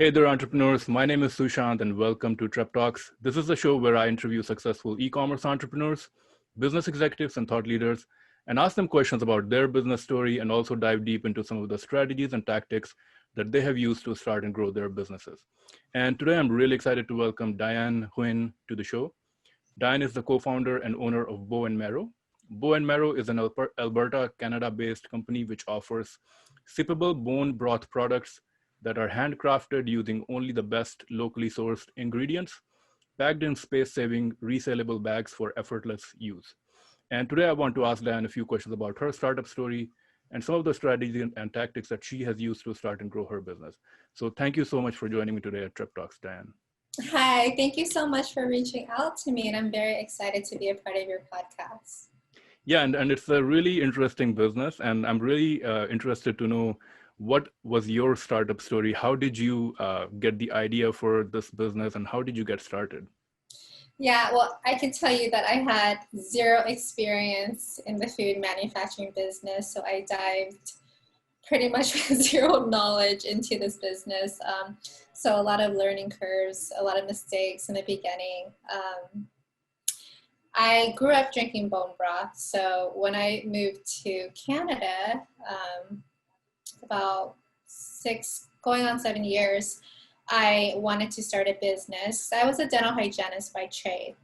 Hey there, entrepreneurs. My name is Sushant, and welcome to Trep Talks. This is the show where I interview successful e-commerce entrepreneurs, business executives, and thought leaders, and ask them questions about their business story and also dive deep into some of the strategies and tactics that they have used to start and grow their businesses. And today I'm really excited to welcome Diane Huynh to the show. Diane is the co-founder and owner of Bow and Marrow. Bow and Marrow is an Alberta, Canada-based company which offers sippable bone broth products that are handcrafted using only the best locally sourced ingredients, packed in space-saving resellable bags for effortless use. And today I want to ask Diane a few questions about her startup story and some of the strategies and tactics that she has used to start and grow her business. So thank you so much for joining me today at Trep Talks, Diane. Hi, thank you so much for reaching out to me, and I'm very excited to be a part of your podcast. Yeah, and it's a really interesting business, and I'm really interested to know what was your startup story? How did you get the idea for this business, and how did you get started? Yeah, well, I can tell you that I had zero experience in the food manufacturing business, so I dived pretty much with zero knowledge into this business. So a lot of learning curves, a lot of mistakes in the beginning. I grew up drinking bone broth, so when I moved to Canada, about going on 7 years, I wanted to start a business. I was a dental hygienist by trade.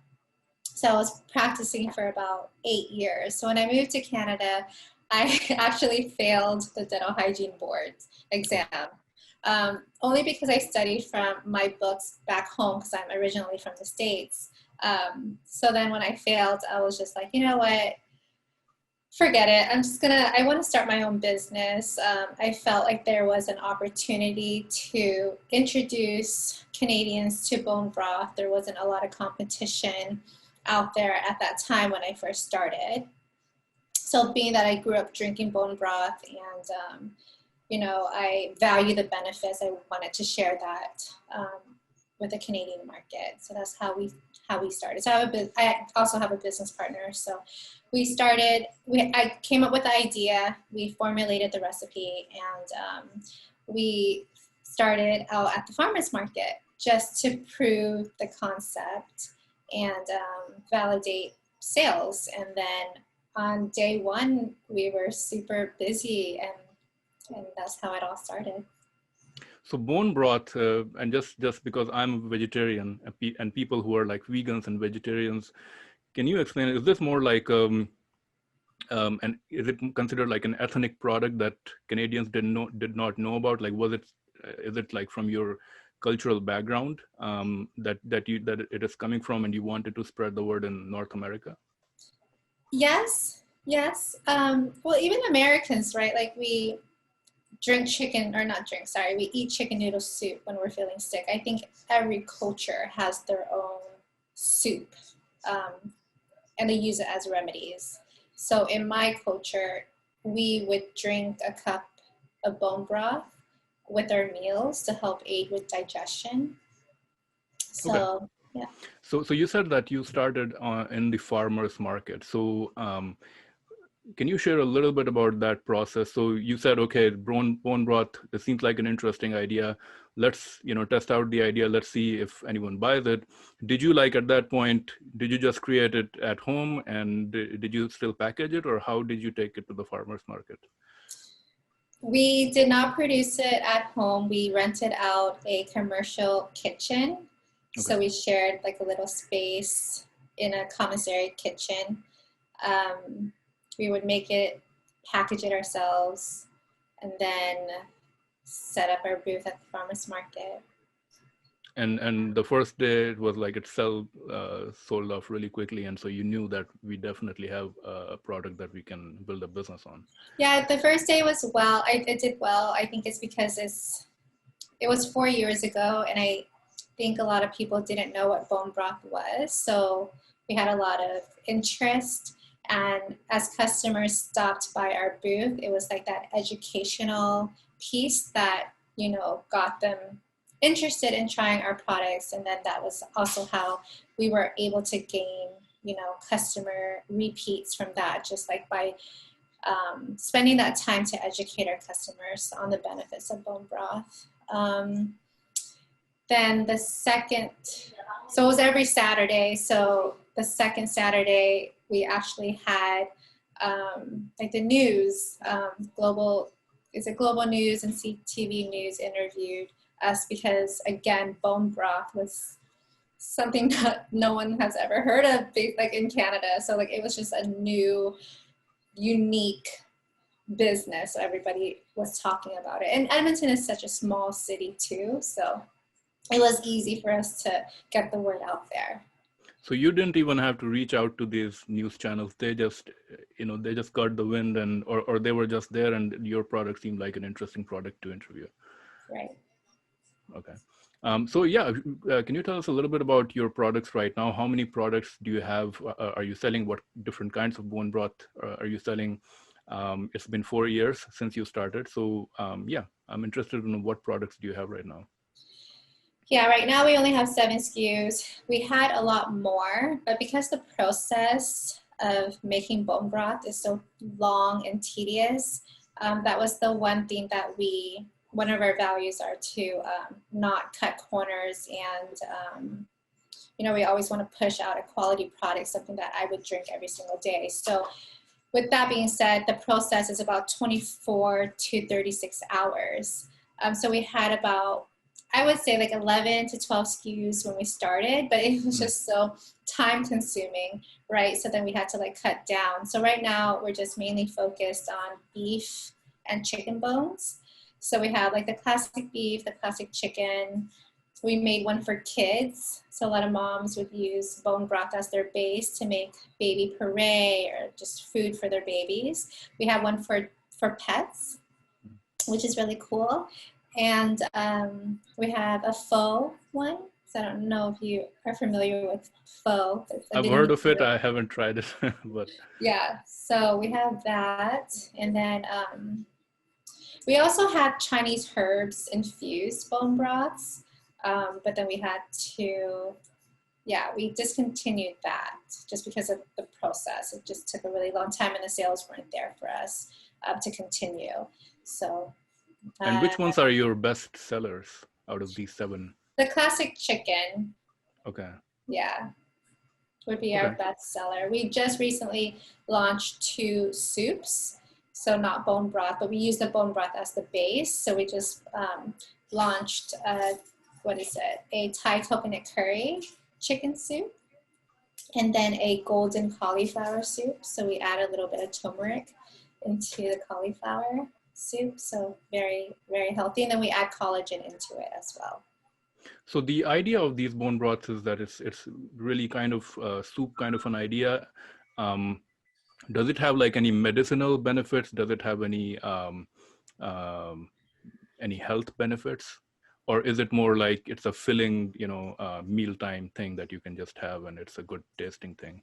So I was practicing for about 8 years. So when I moved to Canada, I actually failed the dental hygiene board exam. Only because I studied from my books back home because I'm originally from the States. So then when I failed, I was just like, you know what? Forget it. I want to start my own business. I felt like there was an opportunity to introduce Canadians to bone broth. There wasn't a lot of competition out there at that time when I first started. So being that I grew up drinking bone broth and, I value the benefits, I wanted to share that with the Canadian market. So that's how we started. So I also have a business partner. So I came up with the idea, we formulated the recipe, and we started out at the farmer's market just to prove the concept and validate sales. And then on day one, we were super busy, and that's how it all started. So bone broth, and just because I'm a vegetarian and people who are like vegans and vegetarians, can you explain? Is this more like and is it considered like an ethnic product that Canadians did not know about? Like, is it like from your cultural background that it is coming from, and you wanted to spread the word in North America? Yes. Well, even Americans, right? Like we eat chicken noodle soup when we're feeling sick. I think every culture has their own soup, and they use it as remedies. So in my culture, we would drink a cup of bone broth with our meals to help aid with digestion. So, Okay. yeah. So you said that you started in the farmers market. So can you share a little bit about that process? So you said, okay, bone broth, it seems like an interesting idea. Let's, test out the idea. Let's see if anyone buys it. Did you at that point, did you just create it at home, and did you still package it, or how did you take it to the farmer's market? We did not produce it at home. We rented out a commercial kitchen. Okay. So we shared like a little space in a commissary kitchen. We would make it, package it ourselves, and then set up our booth at the farmer's market. And the first day it was like it sold off really quickly, and so you knew that we definitely have a product that we can build a business on. Yeah, the first day was well. It did well. I think it's because it was 4 years ago, and I think a lot of people didn't know what bone broth was. So we had a lot of interest, and as customers stopped by our booth, it was like that educational piece that got them interested in trying our products. And then that was also how we were able to gain customer repeats from that, just like by spending that time to educate our customers on the benefits of bone broth. then so it was every Saturday. So the second Saturday, we actually had like the news, global news and CTV News interviewed us because, again, bone broth was something that no one has ever heard of, like in Canada. So like it was just a new, unique business. So everybody was talking about it. And Edmonton is such a small city too. So it was easy for us to get the word out there. So you didn't even have to reach out to these news channels. They just, they just got the wind or they were just there and your product seemed like an interesting product to interview. Right. Okay. So yeah, can you tell us a little bit about your products right now? How many products do you have? Are you selling? What different kinds of bone broth are you selling? It's been 4 years since you started. So yeah, I'm interested in what products do you have right now? Yeah, right now we only have 7 SKUs. We had a lot more, but because the process of making bone broth is so long and tedious, that was the one thing that one of our values are to not cut corners, and we always want to push out a quality product, something that I would drink every single day. So with that being said, the process is about 24 to 36 hours. So we had about, I would say like 11 to 12 SKUs when we started, but it was just so time consuming, right? So then we had to like cut down. So right now we're just mainly focused on beef and chicken bones. So we have like the classic beef, the classic chicken. We made one for kids. So a lot of moms would use bone broth as their base to make baby puree or just food for their babies. We have one for pets, which is really cool. And we have a faux one. So I don't know if you are familiar with faux. I've heard of it. I haven't tried it, but yeah. So we have that, and then we also have Chinese herbs infused bone broths, but then we had to, we discontinued that just because of the process. It just took a really long time, and the sales weren't there for us to continue. So. And which ones are your best sellers out of these 7? The classic chicken. Okay. Yeah, would be our best seller. We just recently launched 2 soups, so not bone broth, but we use the bone broth as the base. So we just launched a Thai coconut curry chicken soup, and then a golden cauliflower soup. So we add a little bit of turmeric into the cauliflower soup, so very, very healthy. And then we add collagen into it as well. So the idea of these bone broths is that it's really kind of soup kind of an idea. Does it have like any medicinal benefits? Does it have any health benefits? Or is it more like it's a filling, mealtime thing that you can just have and it's a good tasting thing?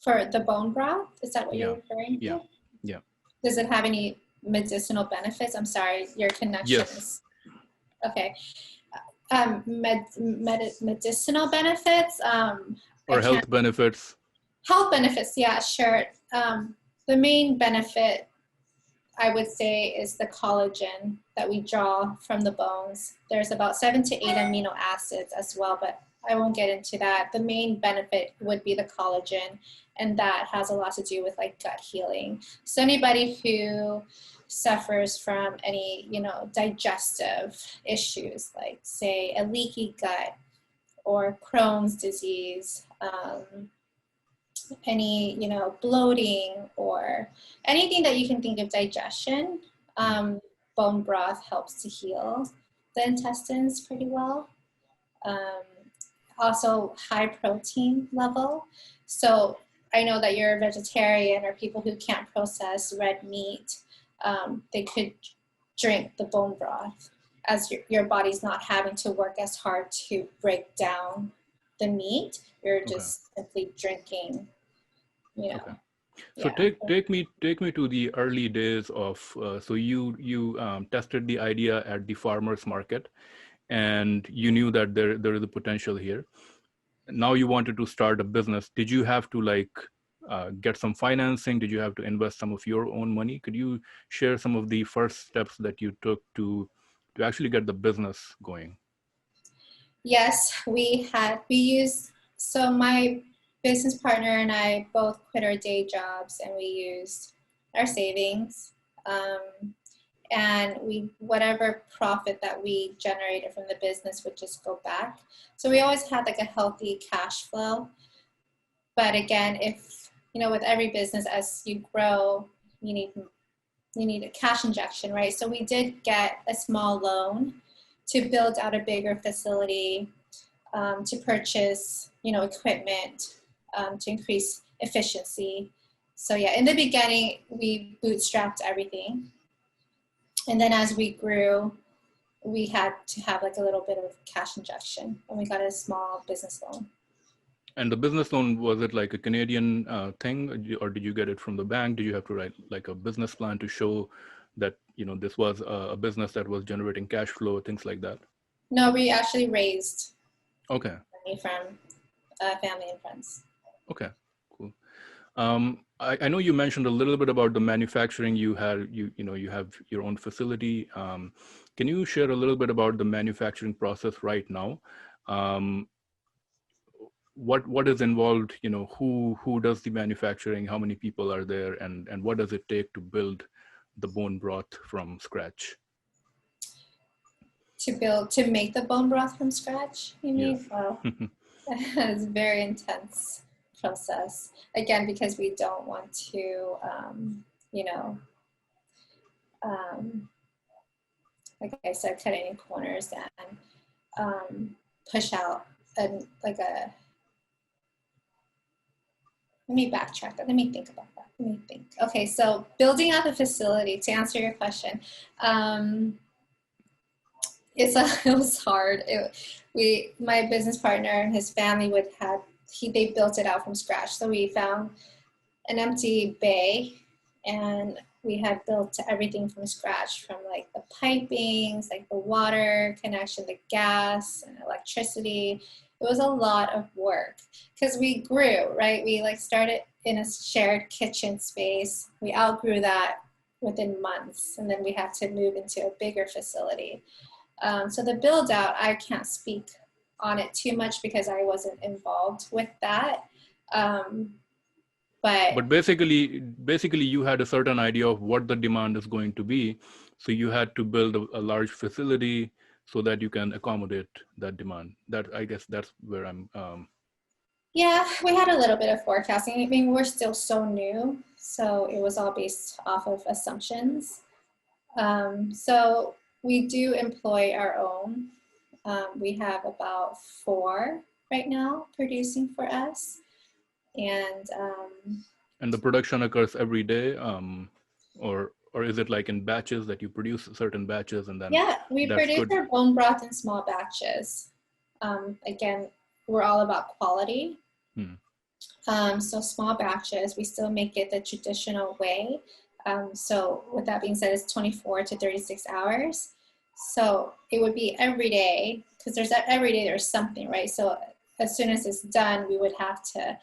For the bone broth, is that what you're referring to? Yeah. Does it have any medicinal benefits? I'm sorry, your connection is... Okay. Medicinal benefits? Or health benefits? Health benefits, yeah, sure. The main benefit, I would say, is the collagen that we draw from the bones. There's about 7 to 8 amino acids as well, but I won't get into that. The main benefit would be the collagen, and that has a lot to do with like gut healing. So anybody who suffers from any, digestive issues, like say a leaky gut or Crohn's disease, any, bloating or anything that you can think of digestion, bone broth helps to heal the intestines pretty well. Also high protein level. So I know that you're a vegetarian or people who can't process red meat. They could drink the bone broth as your body's not having to work as hard to break down the meat. You're just simply drinking, So take me to the early days of, so you tested the idea at the farmer's market and you knew that there is a potential here. Now you wanted to start a business. Did you have to get some financing? Did you have to invest some of your own money? Could you share some of the first steps that you took to to actually get the business going? Yes, so my business partner and I both quit our day jobs and we used our savings. And whatever profit that we generated from the business would just go back. So we always had like a healthy cash flow. But again, if, with every business, as you grow, you need a cash injection, right? So we did get a small loan to build out a bigger facility, to purchase, equipment, to increase efficiency. So yeah, in the beginning, we bootstrapped everything. And then as we grew, we had to have like a little bit of cash injection, and we got a small business loan. And the business loan, was it like a Canadian thing, or did you get it from the bank? Did you have to write like a business plan to show that, this was a business that was generating cash flow, things like that? No, we actually raised Okay. money from family and friends. Okay, cool. I know you mentioned a little bit about the manufacturing. You have your own facility. Can you share a little bit about the manufacturing process right now? What is involved? Who does the manufacturing? How many people are there, and what does it take to build the bone broth from scratch? To make the bone broth from scratch, you mean? Yes. Wow. It's a very intense process. Again, because we don't want to, like I said, cut any corners and push out let me backtrack that. Let me think about that. Let me think. Okay, so building out the facility, to answer your question, it was hard. My business partner and his family they built it out from scratch. So we found an empty bay, and we had built everything from scratch, from like the pipings, like the water connection, the gas and electricity. It was a lot of work because we grew, right? We started in a shared kitchen space. We outgrew that within months, and then we had to move into a bigger facility. So the build out, I can't speak on it too much because I wasn't involved with that. But basically you had a certain idea of what the demand is going to be. So you had to build a large facility so that you can accommodate that demand. I guess that's where I'm. Yeah, we had a little bit of forecasting. I mean, we're still so new, so it was all based off of assumptions. So we do employ our own. We have about 4 right now producing for us. And the production occurs every day, or is it like in batches that you produce certain batches and then? Yeah, we produce our bone broth in small batches. Again, we're all about quality. So small batches, we still make it the traditional way. So with that being said, it's 24 to 36 hours. So it would be every day, because every day there's something, right? So as soon as it's done, we would have to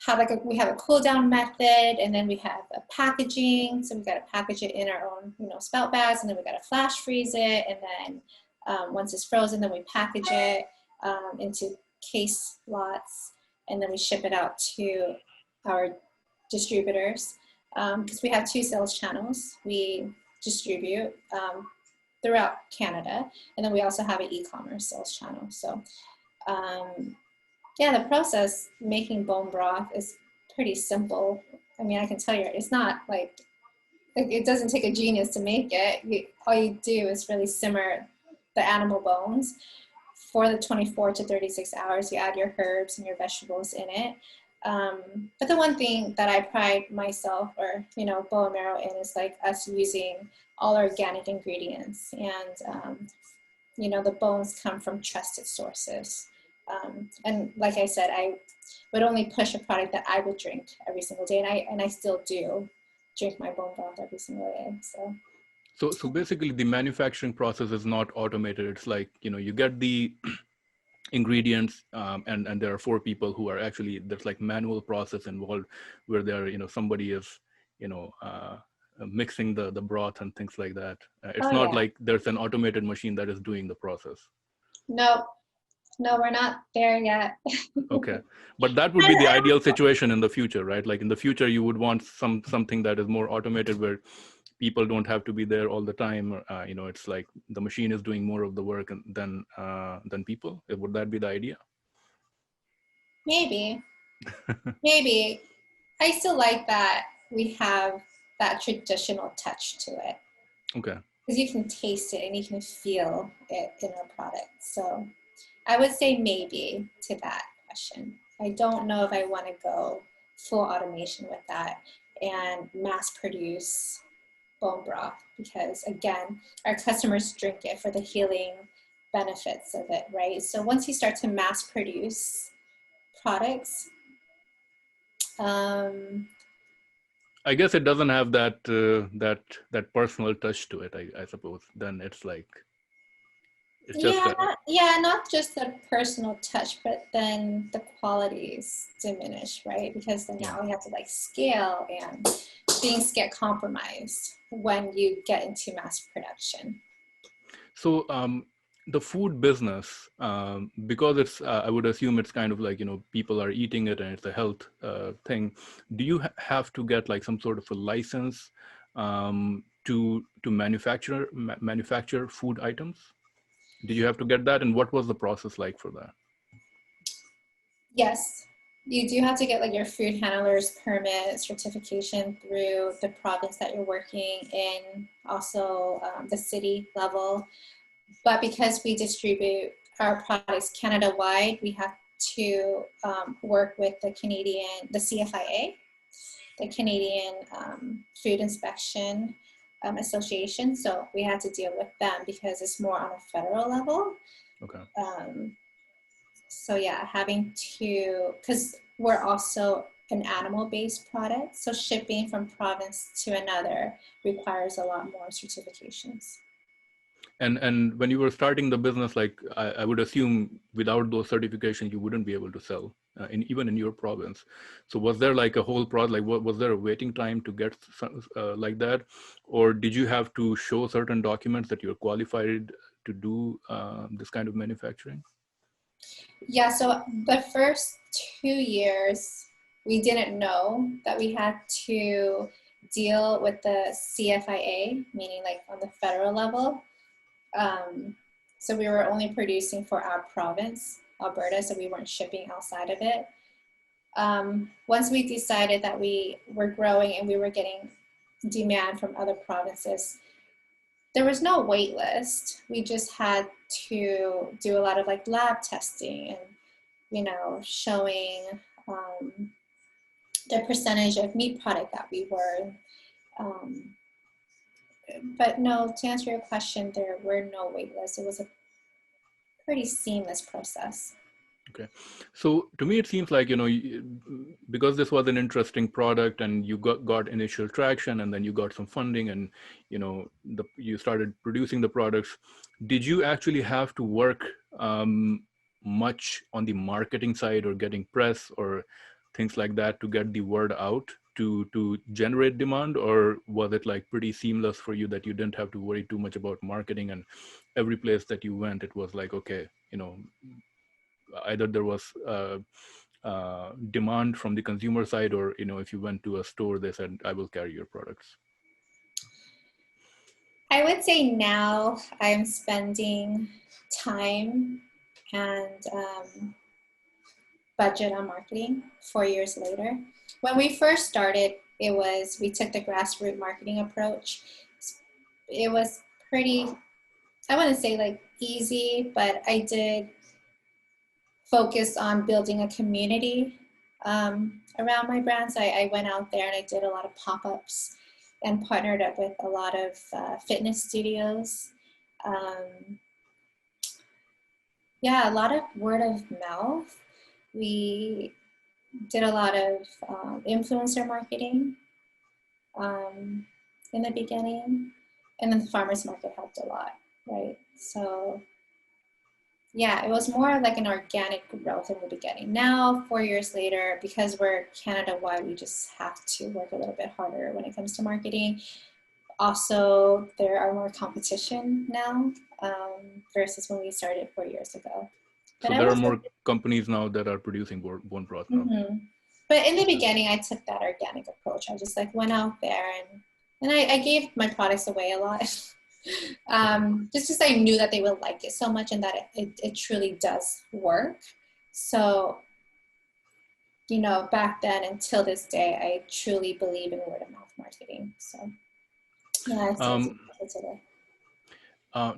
have we have a cool down method, and then we have a packaging. So we got to package it in our own, spout bags, and then we got to flash freeze it. And then once it's frozen, then we package it into case lots, and then we ship it out to our distributors. Because we have 2 sales channels. We distribute throughout Canada, and then we also have an e-commerce sales channel. So yeah, the process making bone broth is pretty simple. I mean, I can tell you, it's not like it doesn't take a genius to make it. All you do is really simmer the animal bones for the 24 to 36 hours. You add your herbs and your vegetables in it. But the one thing that I pride myself, or Bow and Marrow, in is like us using all organic ingredients, and the bones come from trusted sources. And like I said, I would only push a product that I would drink every single day, and I still do drink my bone broth every single day. So basically, the manufacturing process is not automated. It's like you get the ingredients, and there are 4 people who are actually, there's like manual process involved where there somebody is mixing the broth and things like that. It's Oh not yeah. like there's an automated machine that is doing the process. No, no, we're not there yet. Okay, but that would be the ideal situation in the future, right? Like in the future, you would want something that is more automated, where people don't have to be there all the time. It's like the machine is doing more of the work than people. Would that be the idea? Maybe, maybe. I still like that we have that traditional touch to it. Okay. Because you can taste it and you can feel it in our product. So I would say maybe to that question. I don't know if I want to go full automation with that and mass produce bone broth, because again, our customers drink it for the healing benefits of it, right? So once you start to mass produce products, I guess it doesn't have that personal touch to it. I suppose then it's like it's just not just the personal touch, but then the qualities diminish, right? Because then now we have to like scale, and things get compromised when you get into mass production. So the food business, because it's I would assume it's kind of like, people are eating it and it's a health thing. Do you have to get like some sort of a license to manufacture food items? Did you have to get that, and what was the process like for that? Yes, you do have to get like your food handler's permit certification through the province that you're working in, also the city level. But because we distribute our products Canada-wide, we have to work with the CFIA, the Canadian Food Inspection Association. So we had to deal with them because it's more on a federal level. Okay. So yeah, having to, because we're also an animal-based product, so shipping from province to another requires a lot more certifications. And when you were starting the business, like I would assume without those certifications, you wouldn't be able to sell even in your province. So was there like a whole process? Like, was there a waiting time to get like that, or did you have to show certain documents that you're qualified to do this kind of manufacturing? Yeah, so the first 2 years, we didn't know that we had to deal with the CFIA, meaning like on the federal level. So we were only producing for our province, Alberta, so we weren't shipping outside of it. Once we decided that we were growing and we were getting demand from other provinces, there was no wait list. We just had to do a lot of like lab testing and, showing the percentage of meat product that we were. But no, to answer your question, there were no wait lists. It was a pretty seamless process. Okay. So to me, it seems like, because this was an interesting product and you got initial traction, and then you got some funding, and, you started producing the products. Did you actually have to work much on the marketing side or getting press or things like that to get the word out to generate demand? Or was it like pretty seamless for you that you didn't have to worry too much about marketing, and every place that you went, it was like, okay, either there was demand from the consumer side, or if you went to a store, they said, I will carry your products? I would say now I'm spending time and budget on marketing 4 years later. When we first started, we took the grassroots marketing approach. It was pretty, I wouldn't say like easy, but I did focus on building a community around my brands. I went out there and I did a lot of pop-ups and partnered up with a lot of fitness studios. A lot of word of mouth. We did a lot of influencer marketing in the beginning, and then the farmers market helped a lot, right? So Yeah, it was more like an organic growth in the beginning. Now, 4 years later, because we're Canada-wide, we just have to work a little bit harder when it comes to marketing. Also, there are more competition now versus when we started 4 years ago. But So I there are was, more companies now that are producing bone broth now. but in the Okay. beginning, I took that organic approach. I just like went out there and I gave my products away a lot. Okay. Just because I knew that they would like it so much and that it truly does work. So, back then until this day, I truly believe in word of mouth marketing. So, yeah, I still do Um, it today.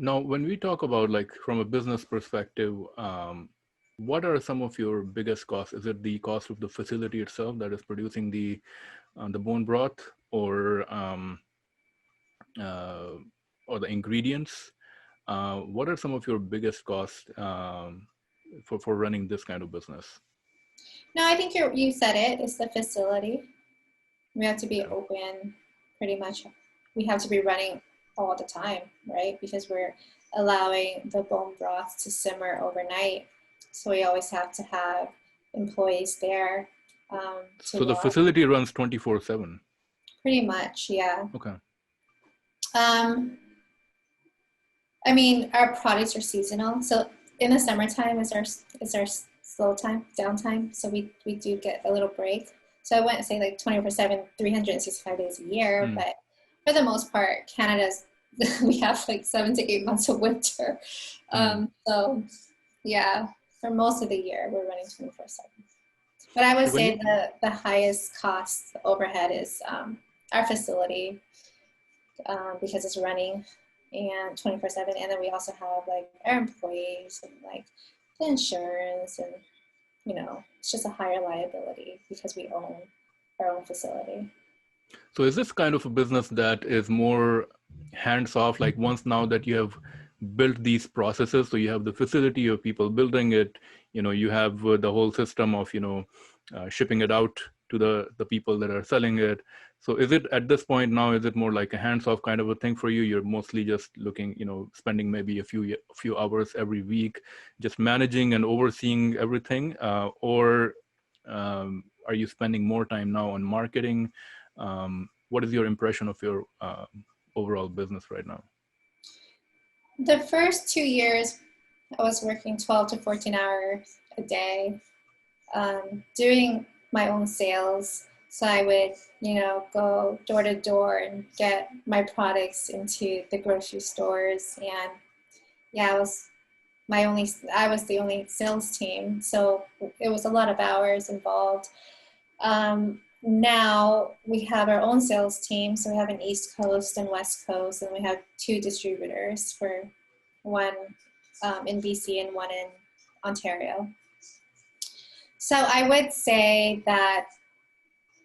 Now, when we talk about like from a business perspective, what are some of your biggest costs? Is it the cost of the facility itself that is producing the bone broth, uh, or the ingredients? What are some of your biggest costs for running this kind of business? No, I think you said it. It's the facility. We have to be Okay. open pretty much. We have to be running all the time, right? Because we're allowing the bone broth to simmer overnight. So we always have to have employees there to So the watch. facility runs 24/7. Pretty much, yeah. Okay. Um, I mean, our products are seasonal. So in the summertime is our slow time, downtime. So we do get a little break. So I wouldn't say like 24/7, 365 days a year, Hmm. but for the most part, Canada's we have like 7 to 8 months of winter. Hmm. So yeah, for most of the year we're running 24/7. But I would So when say you the highest cost overhead is our facility because it's running and 24/7. And then we also have like our employees and like the insurance and it's just a higher liability because we own our own facility. So is this kind of a business that is more hands off? Like once now that you have built these processes, so you have the facility, you have people building it, you have the whole system of, shipping it out to the people that are selling it. So is it at this point now, is it more like a hands off kind of a thing for you? You're mostly just looking, spending maybe a few hours every week, just managing and overseeing everything, or are you spending more time now on marketing? What is your impression of your overall business right now? The first 2 years, I was working 12 to 14 hours a day, doing my own sales. So I would, go door to door and get my products into the grocery stores. And yeah, I was the only sales team. So it was a lot of hours involved. Now we have our own sales team. So we have an East Coast and West Coast, and we have two distributors for one in BC and one in Ontario. So I would say that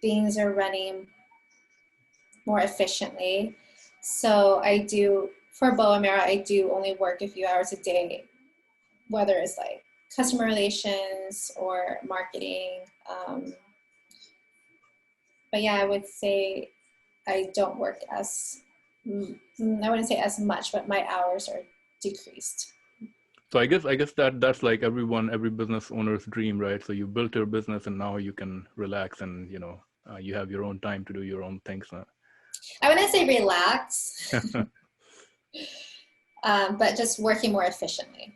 things are running more efficiently. So for Boa Mera, I do only work a few hours a day, whether it's like customer relations or marketing. But yeah, I would say I don't work I wouldn't say as much, but my hours are decreased. So I guess that's like every business owner's dream, right? So you built your business and now you can relax and you have your own time to do your own things now. I wouldn't say relax, but just working more efficiently.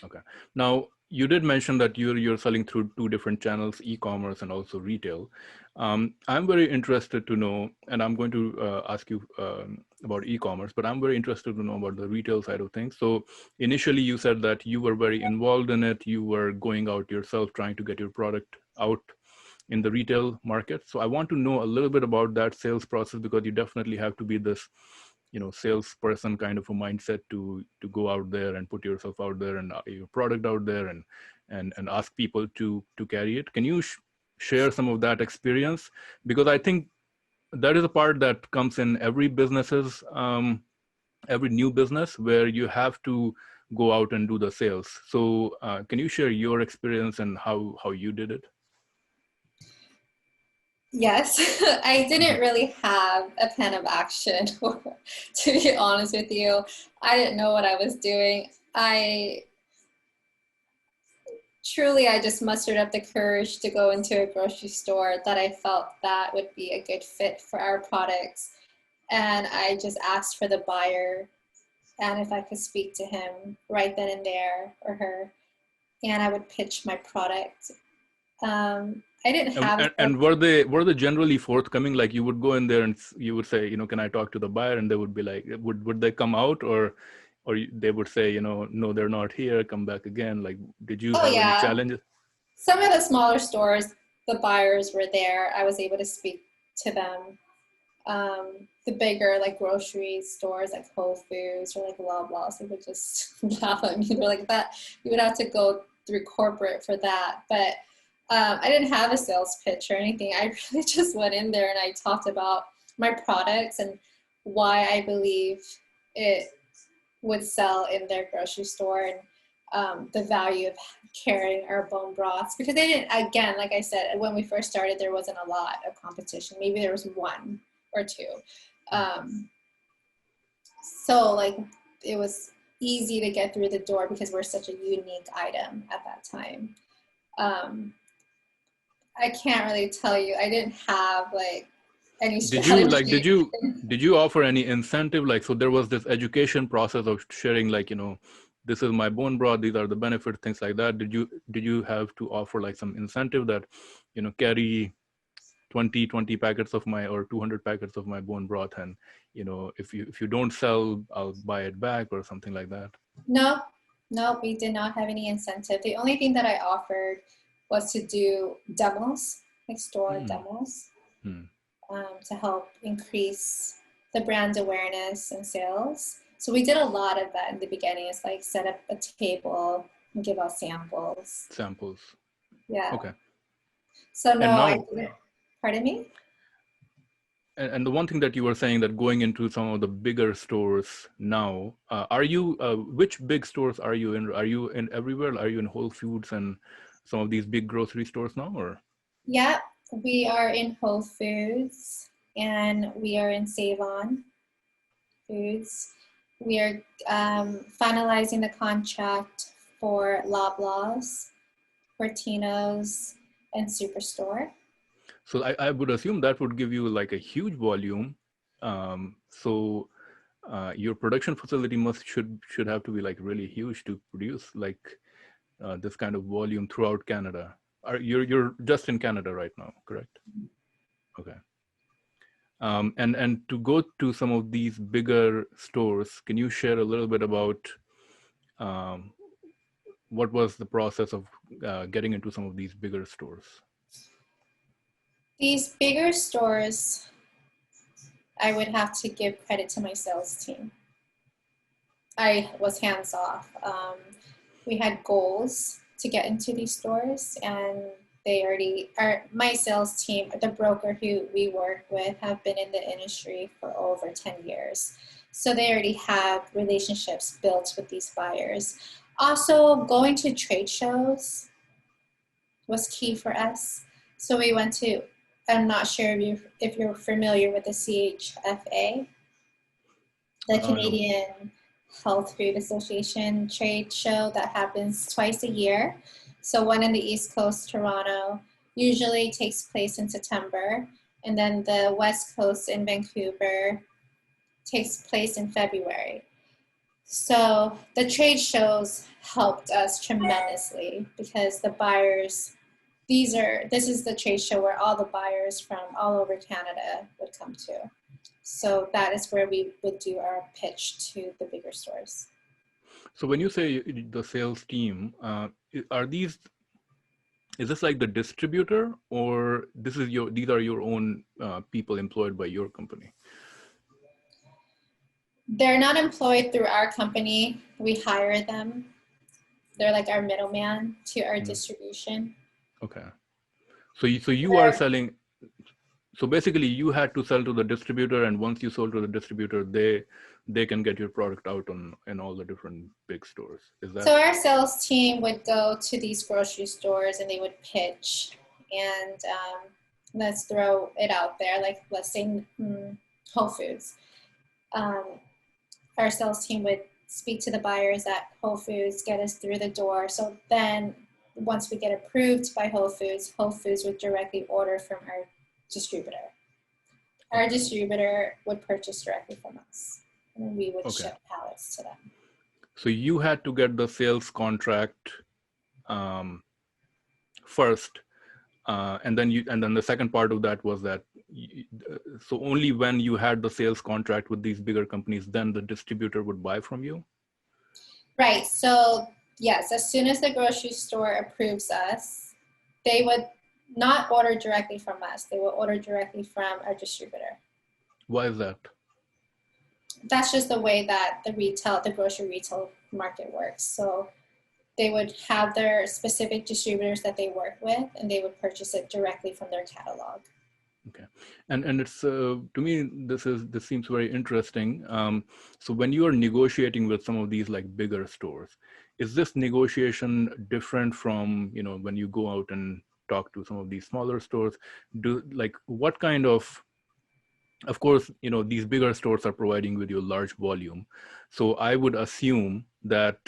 Okay. Now you did mention that you're selling through two different channels, e-commerce and also retail. I'm very interested to know, and I'm going to ask you about e-commerce, but I'm very interested to know about the retail side of things. So initially you said that you were very involved in it. You were going out yourself, trying to get your product out in the retail market. So I want to know a little bit about that sales process, because you definitely have to be this salesperson kind of a mindset to go out there and put yourself out there and your product out there and ask people to carry it. Can you share some of that experience? Because I think that is a part that comes in every businesses, every new business, where you have to go out and do the sales. So can you share your experience and how you did it? Yes, I didn't really have a plan of action, to be honest with you. I didn't know what I was doing. truly, I just mustered up the courage to go into a grocery store that I felt that would be a good fit for our products. And I just asked for the buyer and if I could speak to him right then and there or her, and I would pitch my product. I didn't have a And were they generally forthcoming? Like you would go in there and you would say, can I talk to the buyer? And they would be like, would they come out, or they would say, no, they're not here. Come back again. Like, did you oh have any yeah, challenges? some of the smaller stores, the buyers were there. I was able to speak to them. The bigger like grocery stores like Whole Foods or like Loblaws, they would just laugh at me. They're like that you would have to go through corporate for that. But I didn't have a sales pitch or anything. I really just went in there and I talked about my products and why I believe it would sell in their grocery store, and the value of carrying our bone broths, because they didn't, again, like I said, when we first started, there wasn't a lot of competition. Maybe there was one or two. So like it was easy to get through the door because we're such a unique item at that time. I can't really tell you. I didn't have like any Did you like, strategy. did you offer any incentive? Like, so there was this education process of sharing, like, this is my bone broth, these are the benefits, things like that. Did you have to offer like some incentive that, carry 20 packets of my, or 200 packets of my bone broth, and if you don't sell, I'll buy it back, or something like that? No, no, we did not have any incentive. The only thing that I offered was to do demos, like store Hmm. demos, Hmm. to help increase the brand awareness and sales. So we did a lot of that in the beginning. It's like set up a table and give out samples. Samples. Yeah. Okay. So no, And I now, didn't. Pardon me? and the one thing that you were saying, that going into some of the bigger stores now, are you, which big stores are you in? Are you in everywhere? Are you in Whole Foods and some of these big grocery stores now, or? Yeah, we are in Whole Foods and we are in Save On Foods. We are finalizing the contract for Loblaws, Fortinos, and Superstore. So I would assume that would give you like a huge volume. So your production facility should have to be like really huge to produce like this kind of volume throughout Canada. You're just in Canada right now, correct? Okay. And to go to some of these bigger stores, can you share a little bit about um, what was the process of getting into some of these bigger stores? These bigger stores, I would have to give credit to my sales team. I was hands off. We had goals to get into these stores, and they already are. My sales team, the broker who we work with, have been in the industry for over 10 years. So they already have relationships built with these buyers. Also, going to trade shows was key for us. So we went to, I'm not sure if you're familiar with the CHFA, the No. Canadian Health Food Association trade show that happens twice a year. So one in the East Coast, Toronto, usually takes place in September, and then the West Coast in Vancouver takes place in February. So the trade shows helped us tremendously because the buyers, this is the trade show where all the buyers from all over Canada would come to. So that is where we would do our pitch to the bigger stores. So when you say the sales team, is this like the distributor, or these are your own people employed by your company? They're not employed through our company. We hire them. They're like our middleman to our distribution. Okay. So you are selling. So basically, you had to sell to the distributor, and once you sold to the distributor, they can get your product out in all the different big stores. Is that? So our sales team would go to these grocery stores and they would pitch, and let's throw it out there, like let's say Whole Foods. Our sales team would speak to the buyers at Whole Foods, get us through the door. So then once we get approved by Whole Foods would directly order from our distributor. Our distributor would purchase directly from us, and we would ship pallets to them. So you had to get the sales contract first, and then the second part of that was that. So only when you had the sales contract with these bigger companies, then the distributor would buy from you? Right. So yes, as soon as the grocery store approves us, they would not order directly from us. They will order directly from our distributor. Why is that? That's just the way that the grocery retail market works. So they would have their specific distributors that they work with, and they would purchase it directly from their catalog. Okay, and it's to me this seems very interesting. So when you are negotiating with some of these like bigger stores, is this negotiation different from when you go out and talk to some of these smaller stores? What kind of course these bigger stores are providing with you large volume, so I would assume that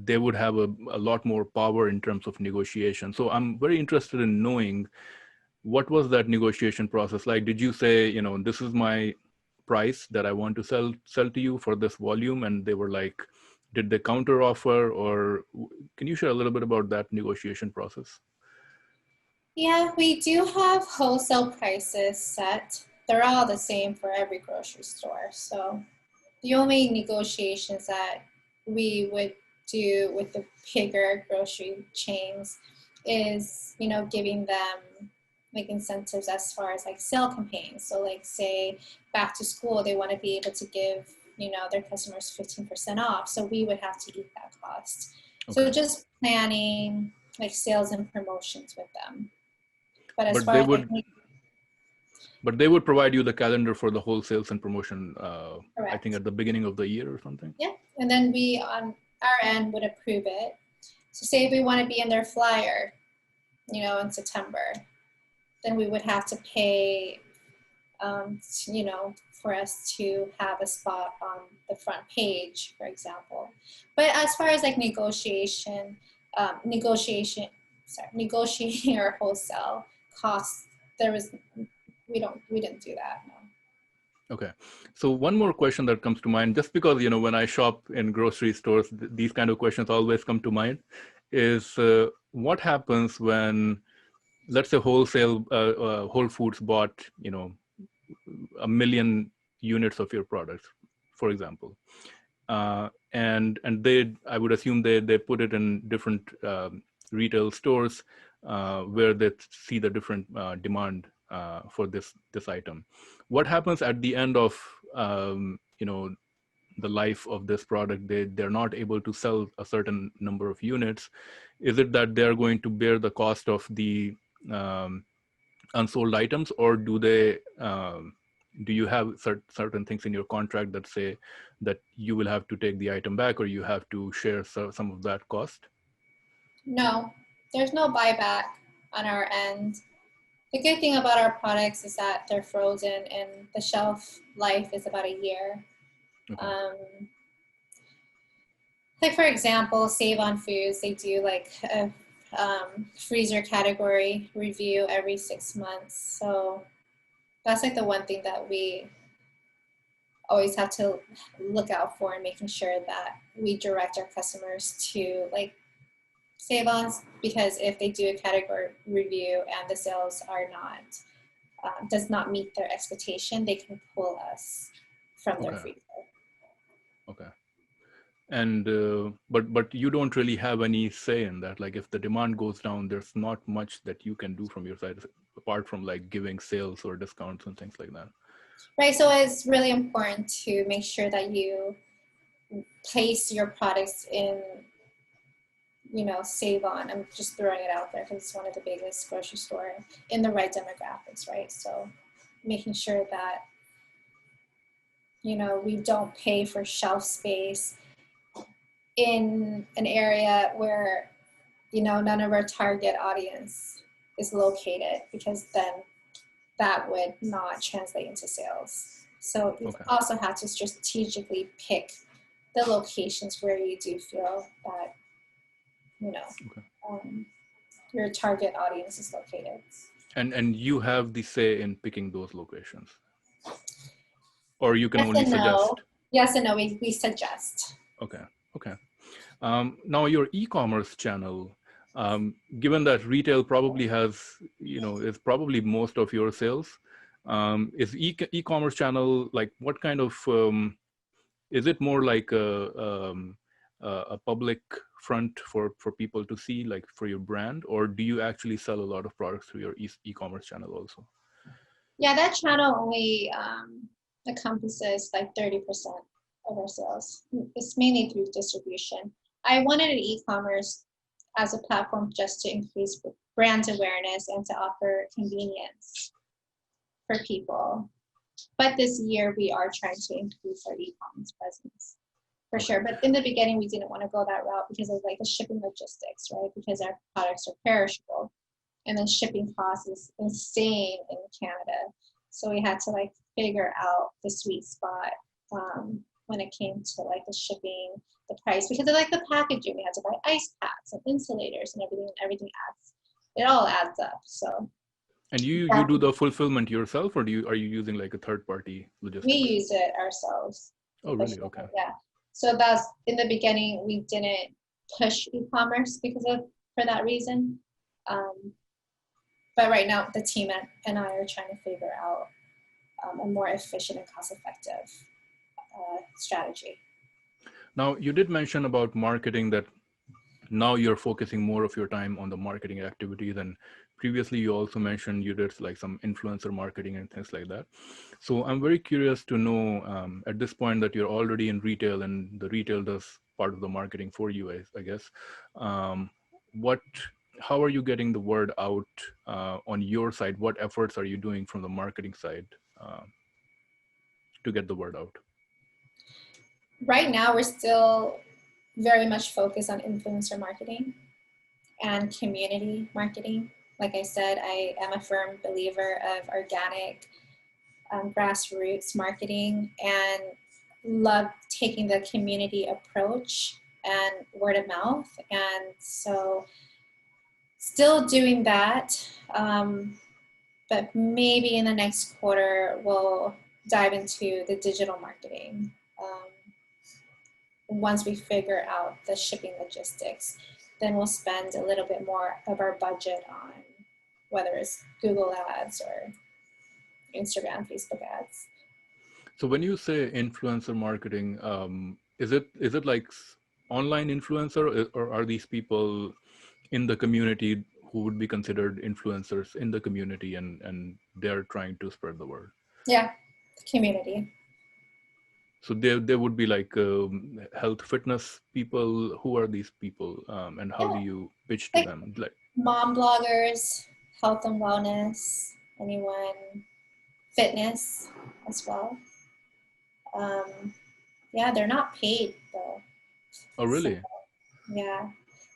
they would have a lot more power in terms of negotiation. So I'm very interested in knowing, what was that negotiation process like? Did you say, this is my price that I want to sell to you for this volume? And they were like, did they counter offer, or can you share a little bit about that negotiation process? Yeah, we do have wholesale prices set. They're all the same for every grocery store. So the only negotiations that we would do with the bigger grocery chains is, giving them like incentives as far as like sale campaigns. So like say back to school, they want to be able to give, their customers 15% off. So we would have to eat that cost. Okay. So just planning like sales and promotions with them. But as far as but they would provide you the calendar for the whole sales and promotion, I think at the beginning of the year or something? Yeah, and then we on our end would approve it. So say if we want to be in their flyer, in September, then we would have to pay, for us to have a spot on the front page, for example. But as far as like negotiating our wholesale costs, we didn't do that, no. Okay. So one more question that comes to mind, just because, when I shop in grocery stores, these kind of questions always come to mind, is what happens when, let's say Whole Foods bought, 1 million units of your products, for example. And I would assume they put it in different retail stores where they see the different demand for this item. What happens at the end of the life of this product? They're not able to sell a certain number of units. Is it that they're going to bear the cost of the unsold items, or do you have certain things in your contract that say that you will have to take the item back, or you have to share some of that cost? No, there's no buyback on our end. The good thing about our products is that they're frozen and the shelf life is about a year. Okay. Like for example, Save On Foods, they do like a freezer category review every 6 months. So that's like the one thing that we always have to look out for, and making sure that we direct our customers to like Save-Ons, because if they do a category review and the sales are not, does not meet their expectation, they can pull us from their freezer. Okay. And but you don't really have any say in that. Like if the demand goes down, there's not much that you can do from your side apart from like giving sales or discounts and things like that. Right. So it's really important to make sure that you place your products in, Save On. I'm just throwing it out there because it's one of the biggest grocery store in the right demographics, right? So making sure that, we don't pay for shelf space in an area where, none of our target audience is located, because then that would not translate into sales. So you also have to strategically pick the locations where you do feel that, your target audience is located. And you have the say in picking those locations, or you can Yes only and no. suggest? Yes and no, we suggest. Okay, okay. Now your e-commerce channel, given that retail probably has, is probably most of your sales, is e-commerce channel like what kind of, is it more like a public front for people to see, like for your brand, or do you actually sell a lot of products through your e-commerce channel also? Yeah, that channel only encompasses like 30% of our sales. It's mainly through distribution. I wanted an e-commerce as a platform just to increase brand awareness and to offer convenience for people. But this year we are trying to increase our e-commerce presence for sure. But in the beginning, we didn't want to go that route because of like the shipping logistics, right? Because our products are perishable. And then shipping costs is insane in Canada. So we had to like figure out the sweet spot when it came to like the shipping, the price, because of like the packaging. We had to buy ice packs and insulators and everything adds, it all adds up. So. And you do the fulfillment yourself, or are you using like a third party logistics? We use it ourselves. Oh, really? Okay. Yeah. So that's in the beginning, we didn't push e-commerce for that reason. But right now, the team and I are trying to figure out a more efficient and cost-effective strategy. Now, you did mention about marketing that now you're focusing more of your time on the marketing activities, and previously you also mentioned you did like some influencer marketing and things like that. So I'm very curious to know at this point that you're already in retail and the retail does part of the marketing for you, I guess. How are you getting the word out on your side? What efforts are you doing from the marketing side to get the word out? Right now, we're still very much focused on influencer marketing and community marketing. Like I said, I am a firm believer of organic grassroots marketing and love taking the community approach and word of mouth. And so still doing that, but maybe in the next quarter, we'll dive into the digital marketing once we figure out the shipping logistics. Then we'll spend a little bit more of our budget on whether it's Google ads or Instagram, Facebook ads. So when you say influencer marketing, is it like online influencer, or are these people in the community who would be considered influencers in the community and they're trying to spread the word? Yeah, community. So there would be like health fitness people. Who are these people, and how do you pitch to them? Like mom bloggers, health and wellness, anyone, fitness as well. Yeah, they're not paid though. Oh, really? So, yeah,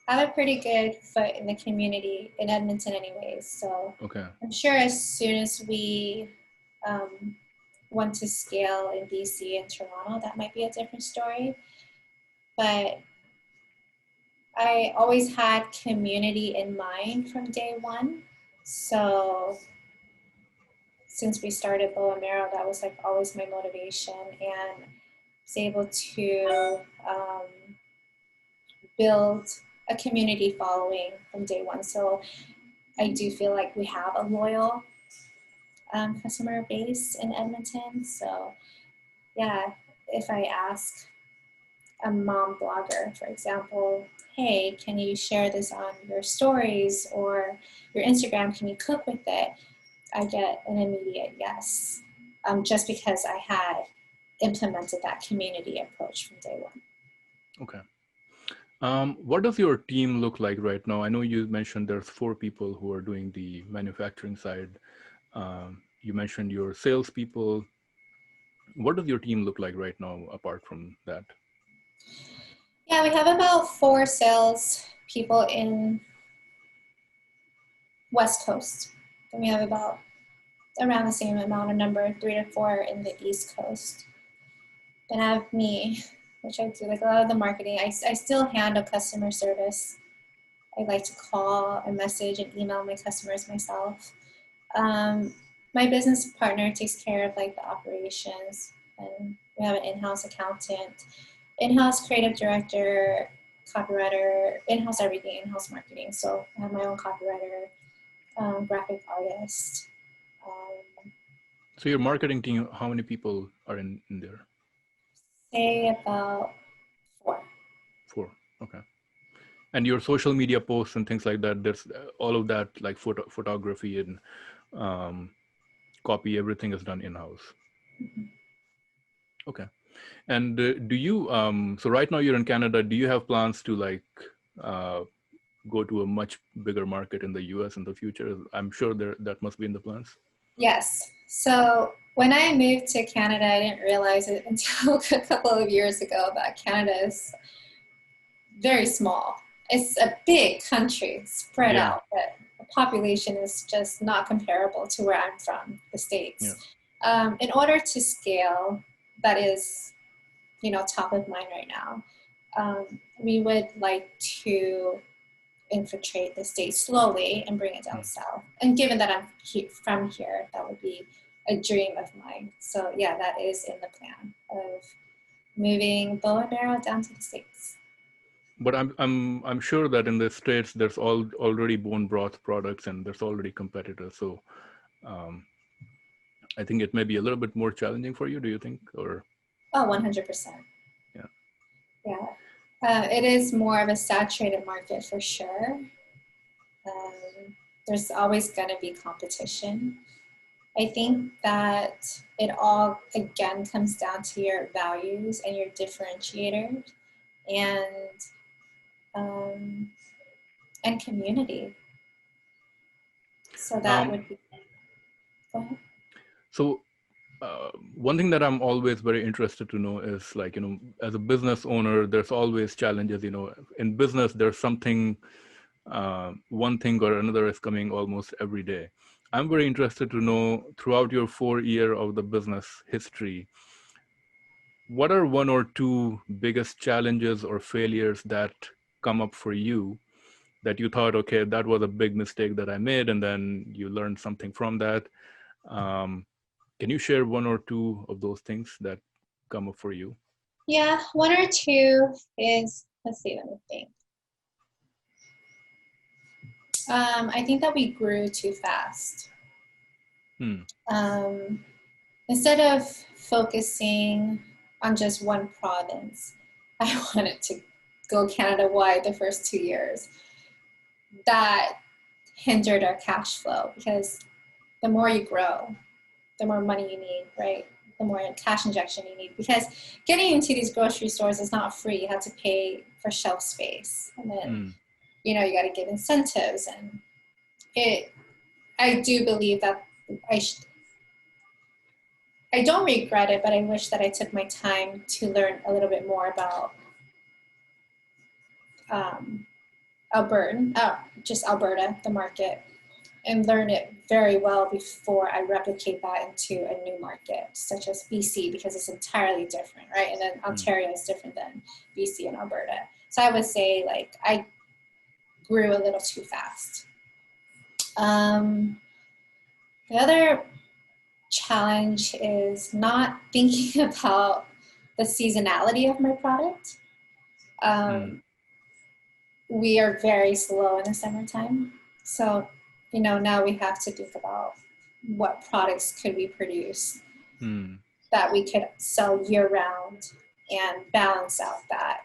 I have a pretty good foot in the community in Edmonton anyways. So Okay. I'm sure as soon as we want to scale in BC and Toronto, that might be a different story. But I always had community in mind from day one. So since we started Bow and Marrow, that was like always my motivation, and was able to build a community following from day one. So I do feel like we have a loyal customer base in Edmonton. So yeah, if I ask a mom blogger, for example, hey, can you share this on your stories or your Instagram? Can you cook with it? I get an immediate yes, just because I had implemented that community approach from day one. Okay. What does your team look like right now? I know you mentioned there's 4 people who are doing the manufacturing side. You mentioned your salespeople. What does your team look like right now apart from that? Yeah, we have about 4 sales people in West Coast. And we have about around the same amount of number, 3 to 4 in the East Coast. Then I have me, which I do like a lot of the marketing. I still handle customer service I like to call and message and email my customers myself. My business partner takes care of like the operations, and we have an in-house accountant, in-house creative director, copywriter, in-house everything, in-house marketing. So I have my own copywriter, graphic artist. So your marketing team, how many people are in there? Say about 4. 4. Okay. And your social media posts and things like that, there's all of that, like photography and copy, everything is done in-house. Mm-hmm. Okay. And do you, so right now you're in Canada, do you have plans to like go to a much bigger market in the US in the future? I'm sure that must be in the plans. Yes. So when I moved to Canada, I didn't realize it until a couple of years ago that Canada is very small. It's a big country spread Yeah. out, but the population is just not comparable to where I'm from, the States. Yeah. In order to scale, that is, top of mind right now. We would like to infiltrate the States slowly and bring it down south. And given that I'm from here, that would be a dream of mine. So yeah, that is in the plan of moving bow and arrow down to the States. But I'm sure that in the States there's already bone broth products and there's already competitors. So I think it may be a little bit more challenging for you. Do you think? Or 100%. Yeah. Yeah. It is more of a saturated market for sure. There's always going to be competition. I think that it all, again, comes down to your values and your differentiators and community. So that would be, go ahead. So one thing that I'm always very interested to know is like, as a business owner, there's always challenges, in business, there's something, one thing or another is coming almost every day. I'm very interested to know throughout your 4 year of the business history, what are 1 or 2 biggest challenges or failures that come up for you that you thought, okay, that was a big mistake that I made, and then you learned something from that? Can you share 1 or 2 of those things that come up for you? Yeah, 1 or 2 is, let's see, let me think. I think that we grew too fast. Instead of focusing on just one province, I wanted to go Canada-wide the first 2 years. That hindered our cash flow because the more you grow, the more money you need, right? The more cash injection you need, because getting into these grocery stores is not free. You have to pay for shelf space, and then you got to give incentives, and I do believe that I don't regret it, but I wish that I took my time to learn a little bit more about Alberta, the market, and learn it very well before I replicate that into a new market, such as BC, because it's entirely different, right? And then Ontario is different than BC and Alberta. So I would say, like, I grew a little too fast. The other challenge is not thinking about the seasonality of my product. We are very slow in the summertime. So now we have to think about what products could we produce that we could sell year round and balance out that,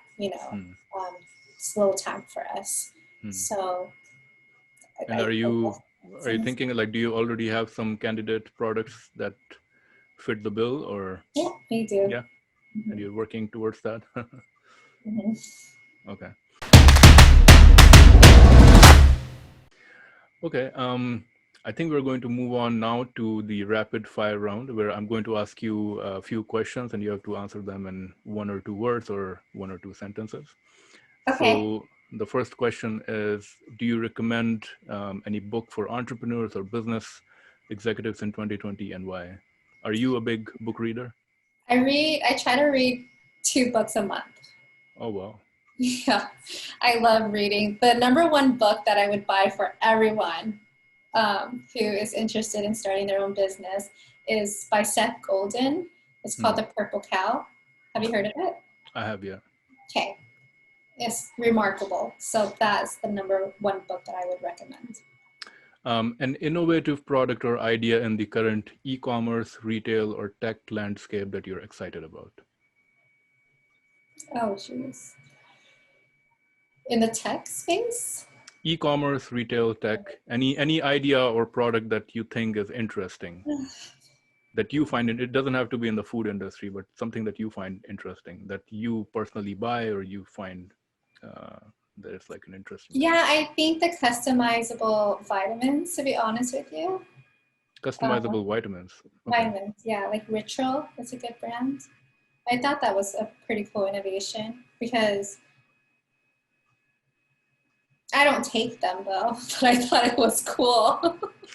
slow time for us. So. And are you thinking, like, do you already have some candidate products that fit the bill, or? Yeah, we do. Yeah. And you're working towards that? Okay. Okay, I think we're going to move on now to the rapid fire round, where I'm going to ask you a few questions and you have to answer them in 1 or 2 words or 1 or 2 sentences. Okay. So the first question is, do you recommend any book for entrepreneurs or business executives in 2020, and why? Are you a big book reader? I try to read 2 books a month. Oh, wow. Yeah, I love reading. The number one book that I would buy for everyone who is interested in starting their own business is by Seth Godin. It's called Hmm. The Purple Cow. Have you heard of it? I have, yeah. Okay, it's remarkable. So that's the number one book that I would recommend. An innovative product or idea in the current e-commerce, retail, or tech landscape that you're excited about? Oh, jeez. In the tech space? E-commerce, retail, tech, any idea or product that you think is interesting, that you find it doesn't have to be in the food industry, but something that you find interesting, that you personally buy or you find uh, that it's like an interesting thing. Yeah, I think the customizable vitamins, to be honest with you. Customizable vitamins. Okay. Vitamins, yeah, like Ritual is a good brand. I thought that was a pretty cool innovation because I don't take them though, but I thought it was cool.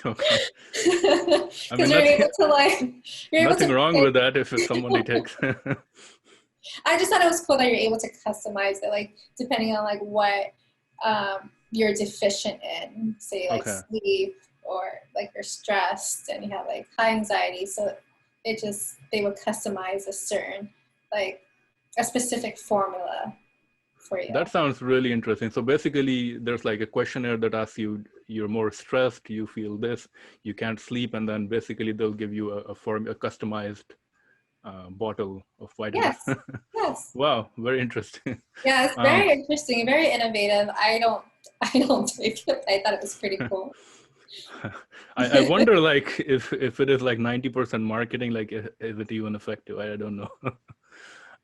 Okay. I Because mean, you're nothing, able to like, you're able nothing to wrong pick. with that if it's somebody takes. I just thought it was cool that you're able to customize it, like depending on like what you're deficient in. Say like Okay. sleep or like you're stressed and you have like high anxiety. So it just they would customize a certain like a specific formula for you. That sounds really interesting. So basically, there's like a questionnaire that asks you, you're more stressed, you feel this, you can't sleep, and then basically they'll give you a customized bottle of vitamins. Yes. Yes. Wow, very interesting. Yeah, it's Um, very interesting, very innovative. I don't take it. I thought it was pretty cool. I wonder, like, if it is like 90% marketing, like, is it even effective? I don't know.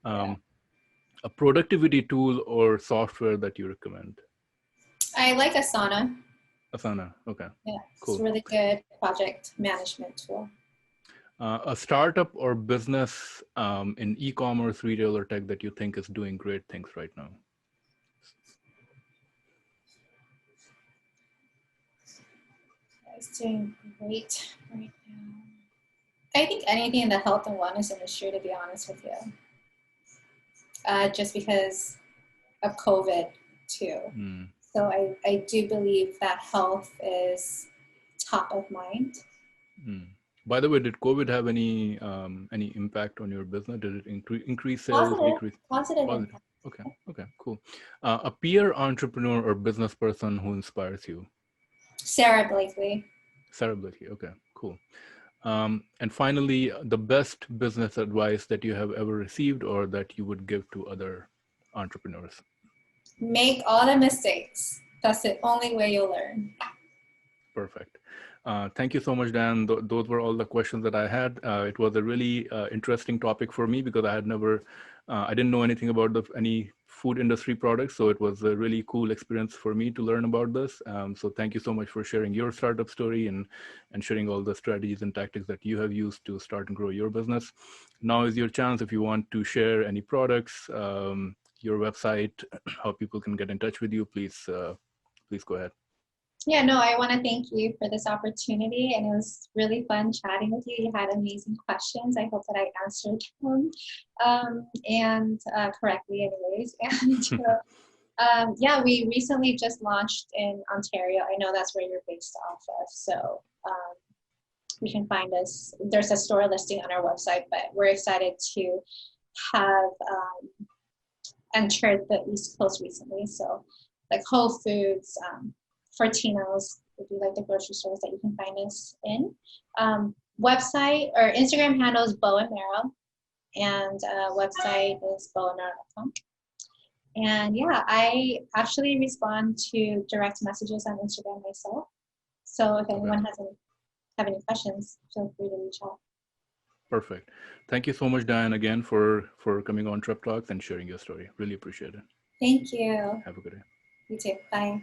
Yeah. A productivity tool or software that you recommend? I like Asana. Asana. Okay, Yeah, it's a cool. really good project management tool. A startup or business in e-commerce, retail, or tech that you think is doing great things right now? It's doing great right now. I think anything in the health and wellness industry, to be honest with you, just because of COVID too. Mm. So I do believe that health is top of mind. Mm. By the way, did COVID have any impact on your business? Did it increase sales, Positive, decrease? positive Positive. impact. Okay. Okay. Cool. A peer entrepreneur or business person who inspires you? Sarah Blakely. Sarah Blakely. Okay. Cool. And finally, the best business advice that you have ever received or that you would give to other entrepreneurs? Make all the mistakes. That's the only way you'll learn. Perfect. Thank you so much, Dan. Those were all the questions that I had. It was a really interesting topic for me because I didn't know anything about any food industry products. So it was a really cool experience for me to learn about this. So thank you so much for sharing your startup story and sharing all the strategies and tactics that you have used to start and grow your business. Now is your chance if you want to share any products, your website, how people can get in touch with you, please go ahead. Yeah, no, I want to thank you for this opportunity, and it was really fun chatting with you. You had amazing questions. I hope that I answered them and correctly, anyways. And yeah, we recently just launched in Ontario. I know that's where you're based off of, so you can find us. There's a store listing on our website, but we're excited to have entered the East Coast recently. So, like Whole Foods. Fortinos would be like the grocery stores that you can find us in. Website or Instagram handle is Bow and Marrow, and website is bowandmarrow.com. And yeah, I actually respond to direct messages on Instagram myself. So if anyone have any questions, feel free to reach out. Perfect. Thank you so much, Diane, again for coming on Trep Talks and sharing your story. Really appreciate it. Thank you. Have a good day. You too. Bye.